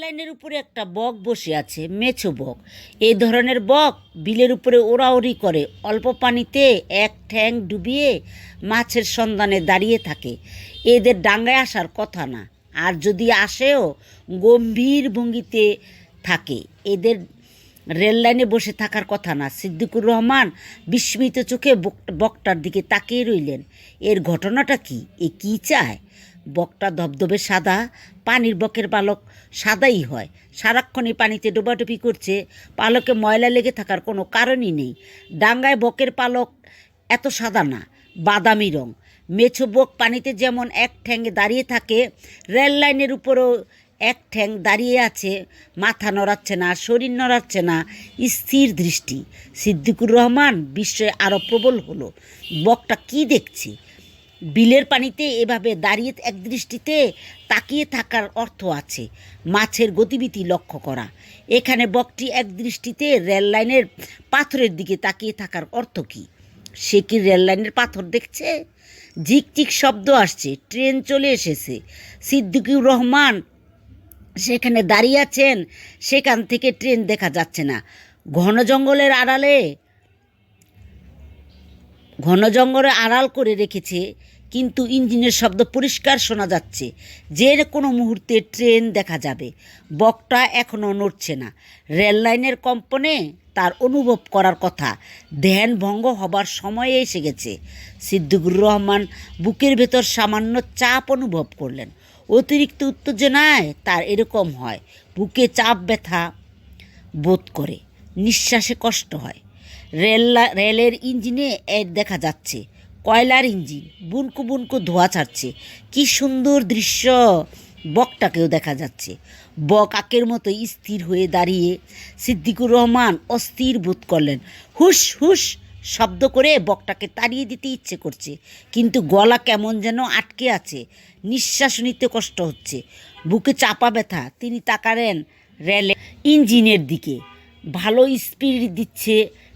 লাইনের উপরে একটা বক বসে আছে, মেছো বক। এই ধরনের বক বিলের উপরে ওড়াওড়ি করে, অল্প পানিতে এক ঠ্যাং ডুবিয়ে মাছের সন্ধানে দাঁড়িয়ে থাকে। এদের ডাঙ্গায় আসার কথা না, আর যদি আসেও গম্ভীর ভঙ্গিতে থাকে। এদের রেল লাইনে বসে থাকার কথা না। সিদ্দিকুর রহমান বিস্মিত চোখে বকটার দিকে তাকিয়ে রইলেন। এর ঘটনাটা কি? এ কী চায়? বকটা ধবধবে সাদা। পানির বকের পালক সাদাই হয়। সারাক্ষণই পানিতে ডোবাডুবি করছে। পালকে ময়লা লেগে থাকার কোনো কারণই নেই। ডাঙ্গায় বকের পালক এত সাদা না, বাদামি রং। মেছো বক পানিতে যেমন এক ঠ্যাঙে দাঁড়িয়ে থাকে, রেল লাইনের উপরেও এক ঠ্যাং দাঁড়িয়ে আছে। মাথা নড়াচ্ছে না, শরীর নড়াচ্ছে না, স্থির দৃষ্টি। সিদ্দিকুর রহমান বিস্ময়ে আরও প্রবল হলো। বকটা কি দেখছে? বিলের পানিতে এভাবে দাঁড়িয়ে একদৃষ্টিতে তাকিয়ে থাকার অর্থ আছে মাছের গতিবিধি লক্ষ্য করা। এখানে বকটি একদৃষ্টিতে রেল লাইনের পাথরের দিকে তাকিয়ে থাকার অর্থ কী? সে কি রেল লাইনের পাথর দেখছে? ঝিকঝিক শব্দ আসছে, ট্রেন চলে এসেছে। সিদ্দিকুর রহমান সেখানে দাঁড়িয়ে আছেন, সেখান থেকে ট্রেন দেখা যাচ্ছে না। ঘন জঙ্গলে আড়াল করে রেখেছে, কিন্তু ইঞ্জিনের শব্দ পরিষ্কার শোনা যাচ্ছে। যে কোনো মুহূর্তে ট্রেন দেখা যাবে। বকটা এখনও নড়ছে না। রেল লাইনের কম্পনে তার অনুভব করার কথা। ধ্যান ভঙ্গ হবার সময় এসে গেছে। সিদ্দিকুর রহমান বুকের ভেতর সামান্য চাপ অনুভব করলেন। অতিরিক্ত উত্তেজনায় তার এরকম হয়। বুকে চাপ ব্যথা বোধ করে, নিঃশ্বাসে কষ্ট হয়। রেলের ইঞ্জিনে দেখা যাচ্ছে কয়লার ইঞ্জিন, বুনকু বুনকু ধোঁয়া ছাড়ছে। কি সুন্দর দৃশ্য! বকটাকেও দেখা যাচ্ছে। বক কাকের মতো স্থির হয়ে দাঁড়িয়ে। সিদ্দিকুর রহমান অস্থির বোধ করলেন। হুস হুস শব্দ করে বকটাকে তাড়িয়ে দিতে ইচ্ছে করছে, কিন্তু গলা কেমন যেন আটকে আছে। নিঃশ্বাস নিতে কষ্ট হচ্ছে, বুকে চাপা ব্যথা। তিনি তাকালেন রেলের ইঞ্জিনের দিকে। ভালো স্পিড দিচ্ছে,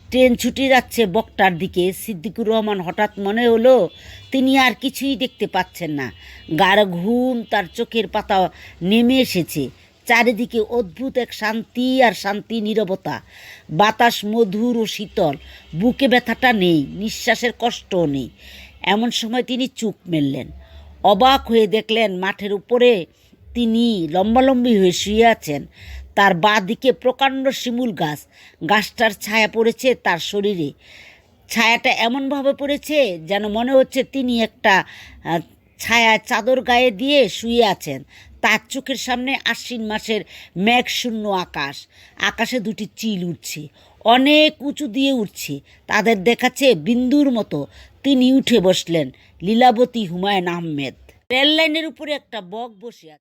ট্রেন ছুটে যাচ্ছে বকটার দিকে। সিদ্দিকুর রহমান হঠাৎ মনে হলো তিনি আর কিছুই দেখতে পাচ্ছেন না। গাঢ় ঘুম তার চোখের পাতা নেমে এসেছে। চারিদিকে অদ্ভুত এক শান্তি আর শান্তি, নীরবতা। বাতাস মধুর ও শীতল। বুকে ব্যথাটা নেই, নিঃশ্বাসের কষ্টও নেই। এমন সময় তিনি চোখ মেললেন। অবাক হয়ে দেখলেন মাঠের উপরে তিনি লম্বালম্বি হয়ে শুয়ে আছেন। তার বাঁ দিকে প্রকাণ্ড শিমুল গাছ। গাছটার ছায়া পড়েছে তার শরীরে। ছায়াটা এমনভাবে পড়েছে যেন মনে হচ্ছে তিনি একটা ছায়ায় চাদর গায়ে দিয়ে শুয়ে আছেন। তার চোখের সামনে আশ্বিন মাসের মেঘশূন্য আকাশ। আকাশে দুটি চিল উঠছে, অনেক উঁচু দিয়ে উঠছে। তাদের দেখাচ্ছে বিন্দুর মতো। তিনি উঠে বসলেন। লীলাবতী হুমায়ুন আহমেদ। রেল লাইনের উপরে একটা বক বসে আছে।